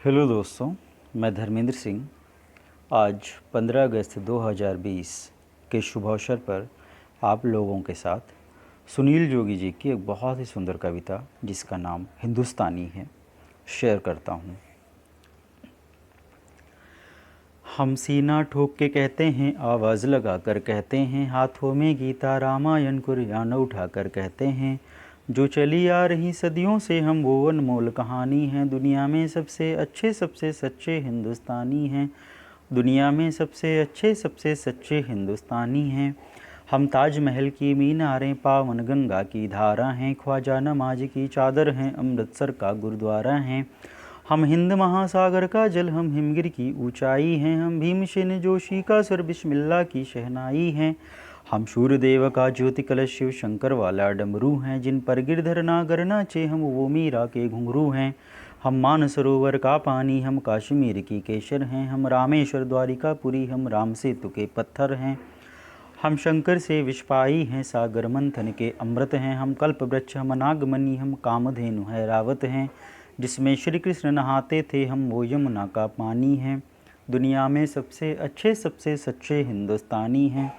Hello दोस्तों, मैं धर्मेंद्र सिंह। आज 15 अगस्त 2020 के शुभ अवसर पर आप लोगों के साथ सुनील जोगी जी की एक बहुत ही सुंदर कविता जिसका नाम हिंदुस्तानी है शेयर करता हूँ। हम सीना ठोक के कहते हैं, आवाज़ लगा कर कहते हैं, हाथों में गीता रामायण कुरान उठा कर कहते हैं, जो चली आ रही सदियों से हम वो अनमोल कहानी हैं। दुनिया में सबसे अच्छे सबसे सच्चे हिंदुस्तानी हैं। दुनिया में सबसे अच्छे सबसे सच्चे हिंदुस्तानी हैं। हम ताजमहल की मीनारें, पावन गंगा की धारा हैं, ख्वाजा नमाज की चादर हैं, अमृतसर का गुरुद्वारा हैं। हम हिंद महासागर का जल, हम हिमगिर की ऊंचाई हैं, हम भीमसेन जोशी का सुर, बिस्मिल्लाह की शहनाई हैं। हम सूर्यदेव का ज्योति कलश, शिव शंकर वाला डमरू हैं, जिन पर गिरधर नागर नाचे, हम वो मीरा के घुंघरू हैं। हम मानसरोवर का पानी, हम कश्मीर की केसर हैं, हम रामेश्वर द्वारिकापुरी, हम राम सेतु के पत्थर हैं। हम शंकर से विषपाई हैं, सागर मंथन के अमृत हैं। हम कल्प वृक्ष, हम नागमणि, हम कामधेनु है रावत हैं, जिसमें श्री कृष्ण नहाते थे, हम वो यमुना का पानी हैं। दुनिया में सबसे अच्छे सबसे सच्चे हिंदुस्तानी हैं।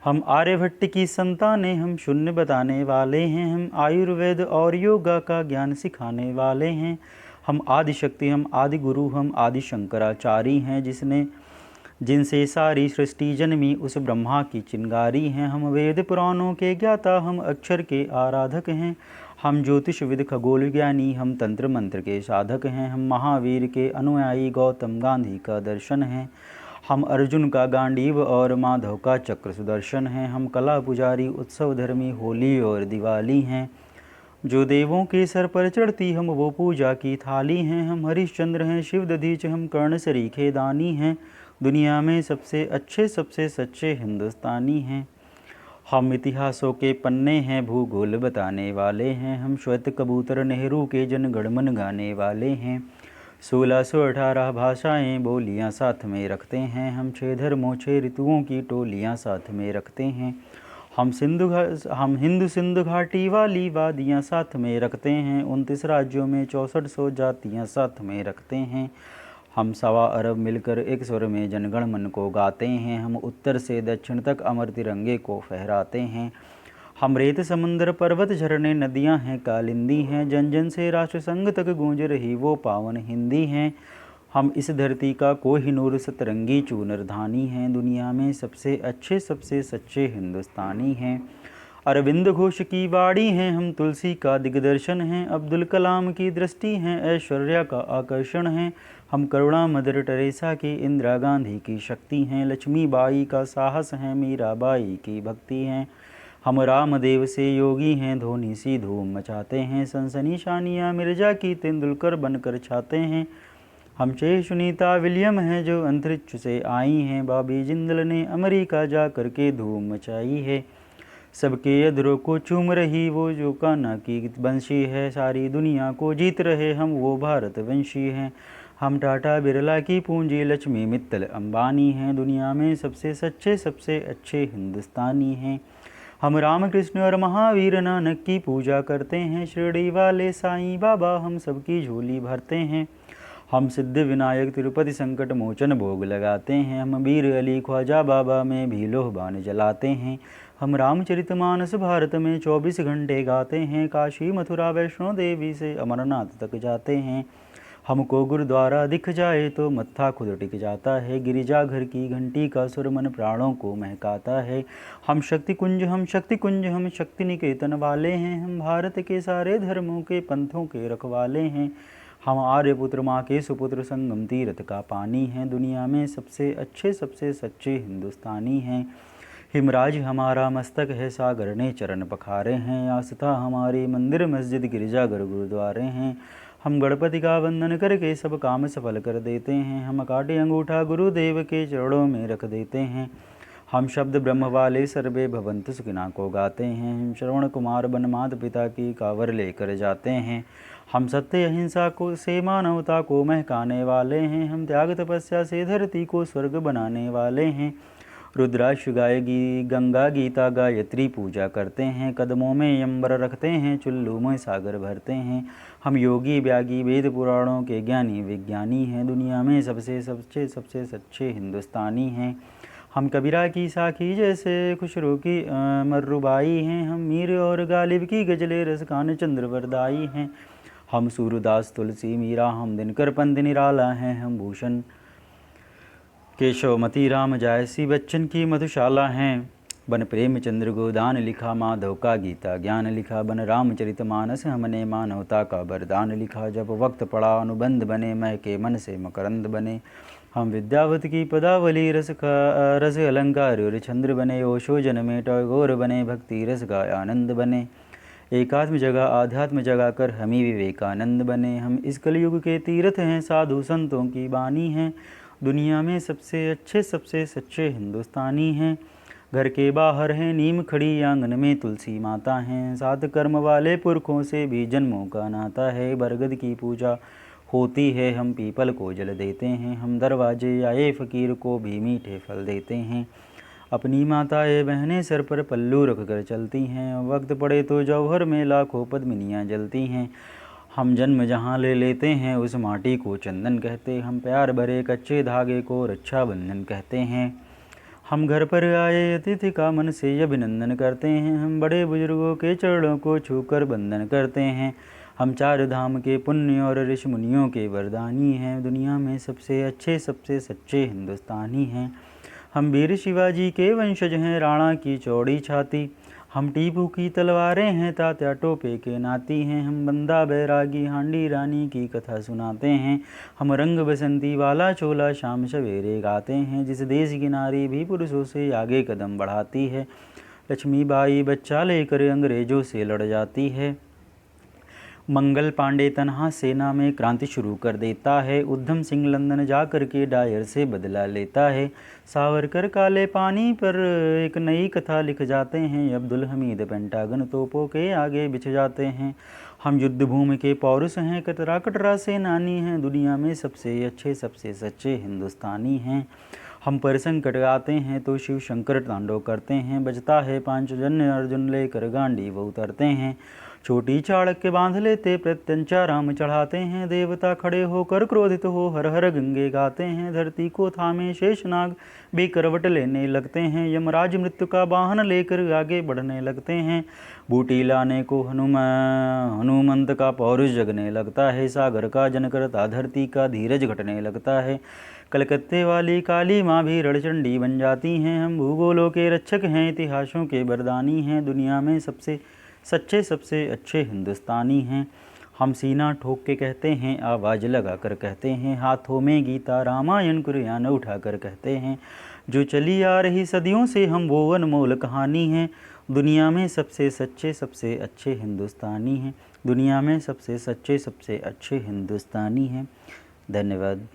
हम आर्यभट्ट की संतानें, हम शून्य बताने वाले हैं, हम आयुर्वेद और योगा का ज्ञान सिखाने वाले हैं। हम आदिशक्ति, हम आदि गुरु, हम आदि शंकराचार्य हैं, जिनसे सारी सृष्टि जन्मी, उस ब्रह्मा की चिंगारी हैं। हम वेद पुराणों के ज्ञाता, हम अक्षर के आराधक हैं। हम ज्योतिषविद खगोल ज्ञानी, हम तंत्र मंत्र के साधक हैं। हम महावीर के अनुयायी, गौतम गांधी का दर्शन हैं। हम अर्जुन का गांडीव और माधव का चक्र सुदर्शन हैं। हम कला पुजारी, उत्सव धर्मी, होली और दिवाली हैं। जो देवों के सर पर चढ़ती, हम वो पूजा की थाली हैं। हम हरिश्चंद्र हैं, शिव दधीच, हम कर्ण सरीखे दानी हैं। दुनिया में सबसे अच्छे सबसे सच्चे हिंदुस्तानी हैं। हम इतिहासों के पन्ने हैं, भूगोल बताने वाले हैं। हम श्वेत कबूतर, नेहरू के जनगण मन गाने वाले हैं। 1618 भाषाएं बोलियां साथ में रखते हैं। हम 6 धर्मों 6 ऋतुओं की टोलियां साथ में रखते हैं। हम हिंदू सिंधु घाटी वाली वादियाँ साथ में रखते हैं। 29 राज्यों में 6400 जातियाँ साथ में रखते हैं। हम 1.25 अरब मिलकर एक स्वर में जनगण मन को गाते हैं। हम उत्तर से दक्षिण तक अमर तिरंगे को फहराते हैं। हम रेत समुंदर पर्वत झरने नदियाँ हैं कालिंदी हैं, जन जन से राष्ट्र संघ तक गूंज रही वो पावन हिंदी हैं। हम इस धरती का कोहिनूर सतरंगी चूनरधानी हैं। दुनिया में सबसे अच्छे सबसे सच्चे हिंदुस्तानी हैं। अरविंद घोष की वाणी हैं, हम तुलसी का दिग्दर्शन हैं। अब्दुल कलाम की दृष्टि हैं, ऐश्वर्या का आकर्षण हैं। हम करुणा मदर टेरेसा की, इंदिरा गांधी की शक्ति हैं। लक्ष्मीबाई का साहस हैं, मीराबाई की भक्ति हैं। हम रामदेव से योगी हैं, धोनी सी धूम मचाते हैं। सनसनी शानिया मिर्जा की, तेंदुलकर बनकर छाते हैं। हम चे सुनीता विलियम हैं, जो अंतरिक्ष से आई हैं। बॉबी जिंदल ने अमेरिका जा कर के धूम मचाई है। सबके अधरों को चूम रही वो जो कान्हा की बंशी है। सारी दुनिया को जीत रहे हम वो भारतवंशी हैं। हम टाटा बिरला की पूंजी, लक्ष्मी मित्तल अंबानी हैं। दुनिया में सबसे सच्चे सबसे अच्छे हिंदुस्तानी हैं। हम रामकृष्ण और महावीर नानक की पूजा करते हैं। शिरडी वाले साईं बाबा हम सबकी झोली भरते हैं। हम सिद्ध विनायक तिरुपति संकट मोचन भोग लगाते हैं। हम वीर अली ख्वाजा बाबा में भी लोहबान जलाते हैं। हम रामचरितमानस भारत में 24 घंटे गाते हैं। काशी मथुरा वैष्णो देवी से अमरनाथ तक जाते हैं। हमको गुरुद्वारा दिख जाए तो मत्था खुद टिक जाता है। गिरिजाघर की घंटी का सुर मन प्राणों को महकाता है। हम शक्ति कुंज हम शक्ति कुंज, हम शक्ति निकेतन वाले हैं। हम भारत के सारे धर्मों के पंथों के रखवाले हैं। हम आर्यपुत्र माँ के सुपुत्र, संगम तीर्थ का पानी हैं। दुनिया में सबसे अच्छे सबसे सच्चे हिंदुस्तानी हैं। हिमराज हमारा मस्तक है, सागर ने चरण पखारे हैं। आस्था हमारी मंदिर मस्जिद गिरजाघर गुरुद्वारे हैं। हम गणपति का वंदन करके सब काम सफल कर देते हैं। हम काटे अंगूठा गुरुदेव के चरणों में रख देते हैं। हम शब्द ब्रह्म वाले सर्वे भवंतु सुखिना को गाते हैं। हम श्रवण कुमार बनमात पिता की कावर लेकर जाते हैं। हम सत्य अहिंसा को से मानवता को महकाने वाले हैं। हम त्याग तपस्या से धरती को स्वर्ग बनाने वाले हैं। रुद्राक्ष गायगी गंगा गीता गायत्री पूजा करते हैं, कदमों में यंबर रखते हैं, चुल्लू में सागर भरते हैं। हम योगी व्यागी वेद पुराणों के ज्ञानी विज्ञानी हैं, दुनिया में सबसे सच्चे हिंदुस्तानी हैं। हम कबीरा की साखी जैसे खुशरू की मर्रुबाई हैं, हम मीर और गालिब की गजले रसखान चंद्रवरदाई हैं। हम सूरदास तुलसी मीरा हम दिनकर पंत निराला हैं, हम भूषण केशवमती राम जायसी बच्चन की मधुशाला हैं। बन प्रेमचंद्र गोदान लिखा, माधव का गीता ज्ञान लिखा, बन रामचरितमानस हमने मानवता का वरदान लिखा। जब वक्त पड़ा अनुबंध बने, महके मन से मकरंद बने। हम विद्यावत की पदावली रस अलंकार और चंद्र बने, ओशो जन में टैगोर बने, भक्ति रस का आनंद बने। एकात्म जगह आध्यात्म जगा कर हम ही विवेकानंद बने। हम इस कलयुग के तीर्थ हैं, साधु संतों की बानी हैं, दुनिया में सबसे सच्चे हिंदुस्तानी हैं। घर के बाहर हैं नीम खड़ी, आंगन में तुलसी माता हैं, सात कर्म वाले पुरखों से भी जन्मों का नाता है। बरगद की पूजा होती है, हम पीपल को जल देते हैं, हम दरवाजे आए फ़कीर को भी मीठे फल देते हैं। अपनी माताएं बहनें सर पर पल्लू रख कर चलती हैं, वक्त पड़े तो जौहर में लाखों पद्मिनियाँ जलती हैं। हम जन्म जहाँ ले लेते हैं, उस माटी को चंदन कहते, हम प्यार भरे कच्चे धागे को रक्षाबंधन कहते हैं। हम घर पर आए अतिथि का मन से अभिनंदन करते हैं, हम बड़े बुजुर्गों के चरणों को छूकर वंदन करते हैं। हम चार धाम के पुण्य और ऋषि मुनियों के वरदानी हैं, दुनिया में सबसे सच्चे हिंदुस्तानी हैं। हम वीर शिवाजी के वंशज हैं, राणा की चौड़ी छाती, हम टीपू की तलवारें हैं, तात्या टोपे के नाती हैं। हम बंदा बैरागी हांडी रानी की कथा सुनाते हैं, हम रंग बसंती वाला चोला शाम सवेरे गाते हैं। जिस देश की नारी भी पुरुषों से आगे कदम बढ़ाती है, लक्ष्मीबाई बच्चा लेकर अंग्रेजों से लड़ जाती है। मंगल पांडे तनहा सेना में क्रांति शुरू कर देता है, उधम सिंह लंदन जाकर के डायर से बदला लेता है। सावरकर काले पानी पर एक नई कथा लिख जाते हैं, अब्दुल हमीद पेंटागन तोपों के आगे बिछ जाते हैं। हम युद्ध भूमि के पौरुष हैं, कतरा कटरा सेनानी हैं, दुनिया में सबसे सच्चे हिंदुस्तानी हैं। हम पर संकट आते हैं तो शिव शंकर तांडव करते हैं, बजता है पांचजन्य अर्जुन लेकर गांडी वो उतरते हैं। छोटी चाड़क के बांध लेते प्रत्यंचा राम चढ़ाते हैं, देवता खड़े होकर क्रोधित हो हर हर गंगे गाते हैं। धरती को थामे शेषनाग भी करवट लेने लगते हैं, यमराज मृत्यु का वाहन लेकर आगे बढ़ने लगते हैं। बूटी लाने को हनुमंत का पौरुष जगने लगता है, सागर का जन करता धरती का धीरज घटने लगता है। कलकत्ते वाली काली माँ भी रणचंडी बन जाती हैं, हम भूगोलों के रक्षक हैं, इतिहासों के बरदानी हैं, दुनिया में सबसे अच्छे हिंदुस्तानी हैं। हम सीना ठोक के कहते हैं, आवाज़ लगा कर कहते हैं, हाथों में गीता रामायण कुरान उठा कर कहते हैं, जो चली आ रही सदियों से हम वो अनमोल कहानी हैं, दुनिया में सबसे अच्छे हिंदुस्तानी हैं, दुनिया में सबसे अच्छे हिंदुस्तानी हैं। धन्यवाद।